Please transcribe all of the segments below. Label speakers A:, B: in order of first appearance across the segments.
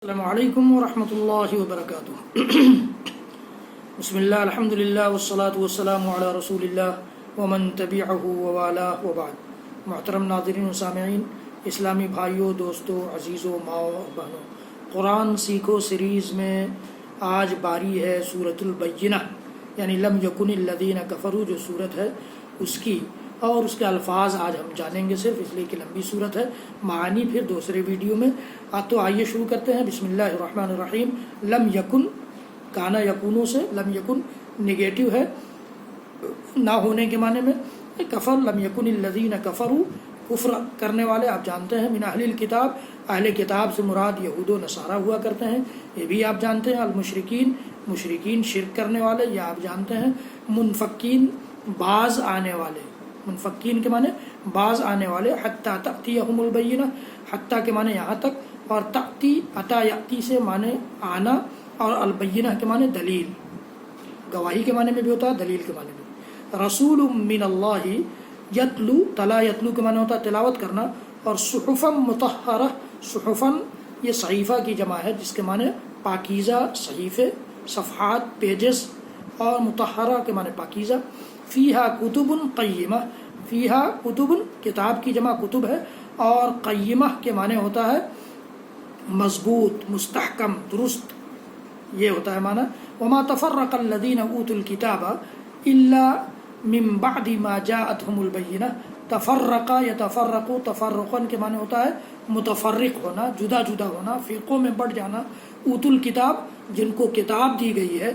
A: السلام علیکم ورحمۃ اللہ وبرکاتہ۔ بسم اللہ الحمدللہ والصلاة والسلام علی رسول اللہ ومن تبعہ ووالاہ وبعد۔ محترم ناظرین و سامعین، اسلامی بھائیوں، دوستوں، عزیزوں، ماؤں اور بہنوں، قرآن سیکھو سیریز میں آج باری ہے سورۃ البینہ یعنی لم یکن الذین کفروا جو سورت ہے اس کی، اور اس کے الفاظ آج ہم جانیں گے صرف اس لیے کہ لمبی صورت ہے، معانی پھر دوسرے ویڈیو میں۔ تو آئیے شروع کرتے ہیں۔ بسم اللہ الرحمن الرحیم۔ لم یکن کانا یکونوں سے، لم یکن نگیٹو ہے نہ ہونے کے معنی میں، کفر لم یکن الذین کفروا کفر کرنے والے آپ جانتے ہیں، من اہل الکتاب اہل کتاب سے مراد یہود و نصارہ ہوا کرتے ہیں، یہ بھی آپ جانتے ہیں، المشرکین مشرکین شرک کرنے والے یہ آپ جانتے ہیں، منفکین باز آنے والے، منفکین کے معنی باز آنے والے، حتی تأتیہم البینہ حتی کے معنی یہاں تک، اور تأتی اتا یأتی سے معنی آنا، اور البینہ کے معنی دلیل، گواہی کے معنی میں بھی ہوتا ہے، دلیل کے معنی میں۔ رسول من اللہ یتلو، تلا یتلو کے معنی ہوتا ہے تلاوت کرنا، اور صحفا مطہرہ، صحفا یہ صحیفہ کی جمع ہے جس کے معنی پاکیزہ صحیفے، صفحات پیجز، اور مطہرہ کے معنی پاکیزہ۔ فیہا کتب قیمہ، فیہا کتب کتاب کی جمع کتب ہے، اور قیمہ کے معنی ہوتا ہے مضبوط، مستحکم، درست، یہ ہوتا ہے معنی۔ وما تفرق الذین اوتوا الکتاب الا من بعد ما جاءتهم البینہ۔ تفرق یتفرق، تفرقا کے معنی ہوتا ہے متفرق ہونا، جدا جدا ہونا، فرقوں میں بٹ جانا۔ اوت الکتاب جن کو کتاب دی گئی ہے،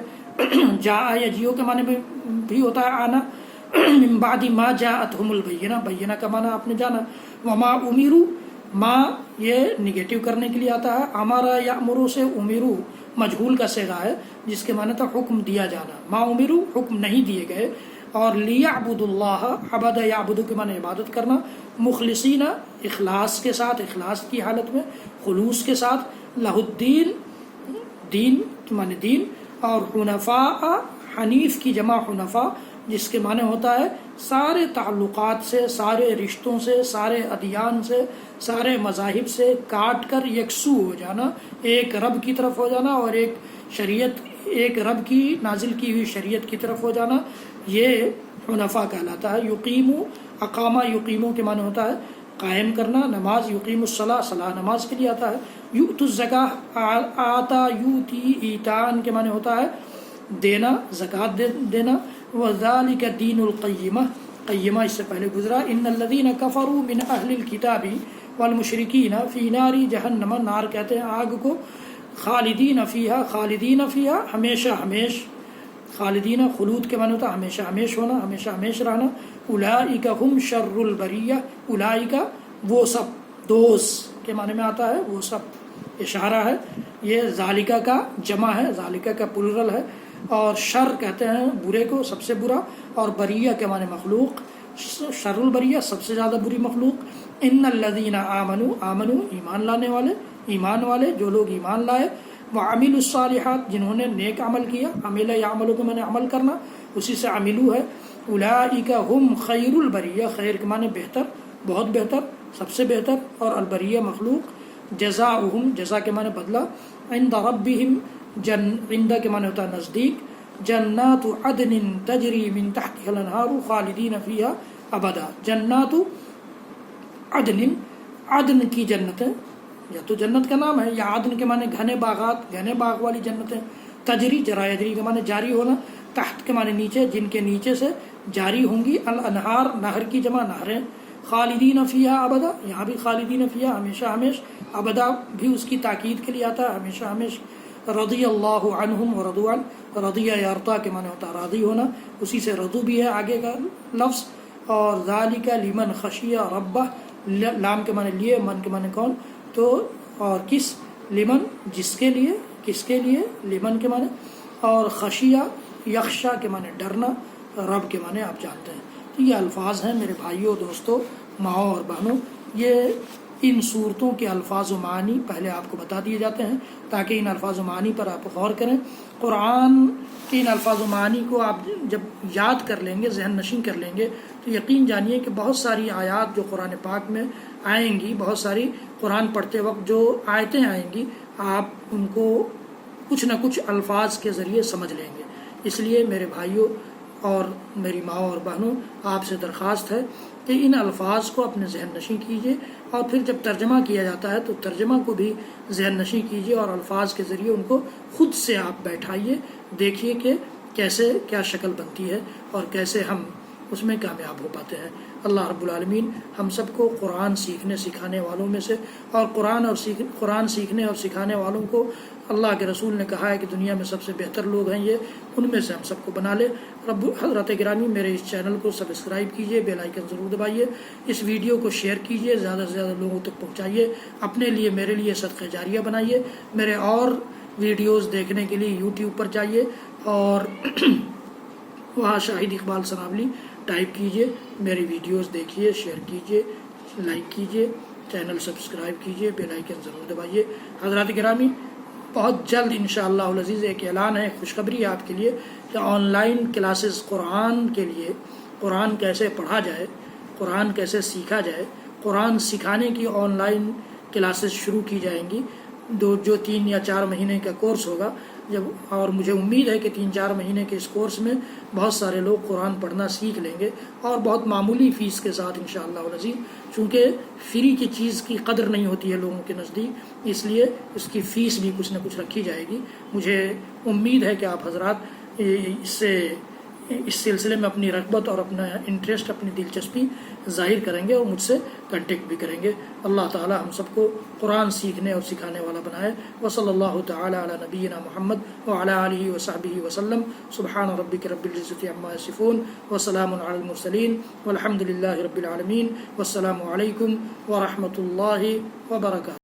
A: جاء یا جیو کے معنی میں بھی ہوتا ہے آنا، من بعد ما جاءتهم البینہ، بینہ کا معنی آپ نے جانا۔ وما امروا، ما یہ نگیٹو کرنے کے لیے آتا ہے، امارا یامرو سے امرو مجہول کا صیغہ ہے جس کے معنی تھا حکم دیا جانا، ما امرو حکم نہیں دیے گئے، اور لیعبدوا اللہ، عبد یعبد کے معنی عبادت کرنا، مخلصین اخلاص کے ساتھ، اخلاص کی حالت میں، خلوص کے ساتھ، لہ الدین دین کے معنی دین، اور حنفاء حنیف کی جمع حنفاء جس کے معنی ہوتا ہے سارے تعلقات سے، سارے رشتوں سے، سارے ادیان سے، سارے مذاہب سے کاٹ کر یکسو ہو جانا، ایک رب کی طرف ہو جانا، اور ایک شریعت، ایک رب کی نازل کی ہوئی شریعت کی طرف ہو جانا، یہ حنفاء کہلاتا ہے۔ یقیمو، اقامہ یقیمو کے معنی ہوتا ہے قائم کرنا، نماز، یقیم الصلاۃ صلاح نماز کے لیے آتا ہے۔ یؤت الزکاۃ، آتا یوتی ایتان کے معنی ہوتا ہے دینا، زکوٰۃ دینا۔ وذالک دین القیمہ، قیمہ اس سے پہلے گزرا۔ ان الذین کفروا من اہل الکتاب والمشرکین فی نار جہنم، نار کہتے ہیں آگ کو، خالدین فیہا، خالدین فیہا ہمیشہ ہمیش، خالدین خلود کے معنی ہوتا ہے ہمیشہ ہمیش ہونا، ہمیشہ ہمیش رہنا۔ اولئک ہم شر البریہ، اولئک وہ سب، دوز کے معنی میں آتا ہے وہ سب، اشارہ ہے، یہ ذالکہ کا جمع ہے، ذالکہ کا پلرل ہے، اور شر کہتے ہیں برے کو، سب سے برا، اور بریہ کے معنی مخلوق، شر البریہ سب سے زیادہ بری مخلوق۔ ان الذین آمنوا، آمنوا ایمان لانے والے، ایمان والے جو لوگ ایمان لائے، وعملوا الصالحات جنہوں نے نیک عمل کیا، عمل یعمل کے معنی عمل کرنا، اسی سے عملو ہے۔ اولئک ہم خیر البریہ، خیر کے معنی بہتر، بہت بہتر، سب سے بہتر، اور البریہ مخلوق۔ جزاؤہم، جزا کے معنی بدلہ، عند ربہم، عند کے معنی ہوتا ہے نزدیک، جنات عدن تجری من تحتها الانہار خالدین فیہا ابدا۔ جنات عدن، عدن کی جنتیں، یا تو جنت کا نام ہے، یا عدن کے معنی گھنے باغات، گھنے باغ والی جنتیں، تجری جرا یجری کے معنی جاری ہونا، تحت کے معنی نیچے، جن کے نیچے سے جاری ہوں گی، الانہار نہر کی جمع نہریں، خالدین فیہا ابدا، یہاں بھی خالدین فیہا ہمیشہ ہمیش، ابدا بھی اس کی تاکید کے لیے آتا ہے ہمیشہ ہمیش۔ رضی اللہ عنہم ورضوا عنہ، رضیہ یرضیٰ کے معنی ہوتا ہے راضی ہونا، اسی سے رضو بھی ہے آگے کا لفظ۔ اور ذالک لمن خشی ربہ، لام کے معنی لیے، من کے معنی کون، تو اور کس، لمن جس کے لیے، کس کے لیے، لمن کے معنی، اور خشیہ یخشا کے معنی ڈرنا، رب کے معنی آپ جانتے ہیں۔ تو یہ الفاظ ہیں میرے بھائیوں، دوستوں، ماؤں اور بہنوں، یہ ان صورتوں کے الفاظ و معنی پہلے آپ کو بتا دیے جاتے ہیں تاکہ ان الفاظ و معنی پر آپ غور کریں۔ قرآن کے ان الفاظ و معنی کو آپ جب یاد کر لیں گے، ذہن نشین کر لیں گے، تو یقین جانیے کہ بہت ساری آیات جو قرآن پاک میں آئیں گی، بہت ساری قرآن پڑھتے وقت جو آیتیں آئیں گی آپ ان کو کچھ نہ کچھ الفاظ کے ذریعے سمجھ لیں گے. اس لیے میرے بھائیوں اور میری ماں اور بہنوں، آپ سے درخواست ہے کہ ان الفاظ کو اپنے ذہن نشیں کیجیے، اور پھر جب ترجمہ کیا جاتا ہے تو ترجمہ کو بھی ذہن نشیں کیجیے اور الفاظ کے ذریعے ان کو خود سے آپ بیٹھائیے، دیکھیے کہ کیسے کیا شکل بنتی ہے اور کیسے ہم اس میں کامیاب ہو پاتے ہیں. اللہ رب العالمین ہم سب کو قرآن سیکھنے سکھانے والوں میں سے، اور قرآن سیکھنے اور سکھانے والوں کو اللہ کے رسول نے کہا ہے کہ دنیا میں سب سے بہتر لوگ ہیں یہ، ان میں سے ہم سب کو بنا لے. حضرت گرامی میرے اس چینل کو سبسکرائب کیجئے، بیل آئیکن ضرور دبائیے، اس ویڈیو کو شیئر کیجئے، زیادہ سے زیادہ لوگوں تک پہنچائیے، اپنے لیے میرے لیے صدقہ جاریہ بنائیے. میرے اور ویڈیوز دیکھنے کے لیے یوٹیوب پر جائیے اور وہاں شاہد اقبال سنابلی ٹائپ کیجئے، میری ویڈیوز دیکھیے، شیئر کیجئے، لائک کیجئے، چینل سبسکرائب کیجئے، بیل آئیکن ضرور دبائیے. حضرات گرامی بہت جلد انشاءاللہ العزیز ایک اعلان ہے، خوشخبری ہے آپ کے لیے کہ آن لائن کلاسز قرآن کے لیے، قرآن کیسے پڑھا جائے، قرآن کیسے سیکھا جائے، قرآن سکھانے کی آن لائن کلاسز شروع کی جائیں گی. جو 3 یا 4 مہینے کا کورس ہوگا، اور مجھے امید ہے کہ 3-4 مہینے کے اس کورس میں بہت سارے لوگ قرآن پڑھنا سیکھ لیں گے، اور بہت معمولی فیس کے ساتھ انشاءاللہ العزیز. چونکہ فری کی چیز کی قدر نہیں ہوتی ہے لوگوں کے نزدیک، اس لیے اس کی فیس بھی کچھ نہ کچھ رکھی جائے گی. مجھے امید ہے کہ آپ حضرات اس سلسلے میں اپنی رغبت اور اپنا انٹرسٹ، اپنی دلچسپی ظاہر کریں گے اور مجھ سے کنٹیکٹ بھی کریں گے. اللہ تعالی ہم سب کو قرآن سیکھنے اور سکھانے والا بنائے. وصلی اللہ تعالی علی نبینا محمد وعلی آلہ وصحبہ وسلم. سبحان ربک رب العزۃ عما یصفون وسلام علی المرسلین والحمد للہ رب العالمین. والسلام علیکم ورحمۃ اللہ وبرکاتہ.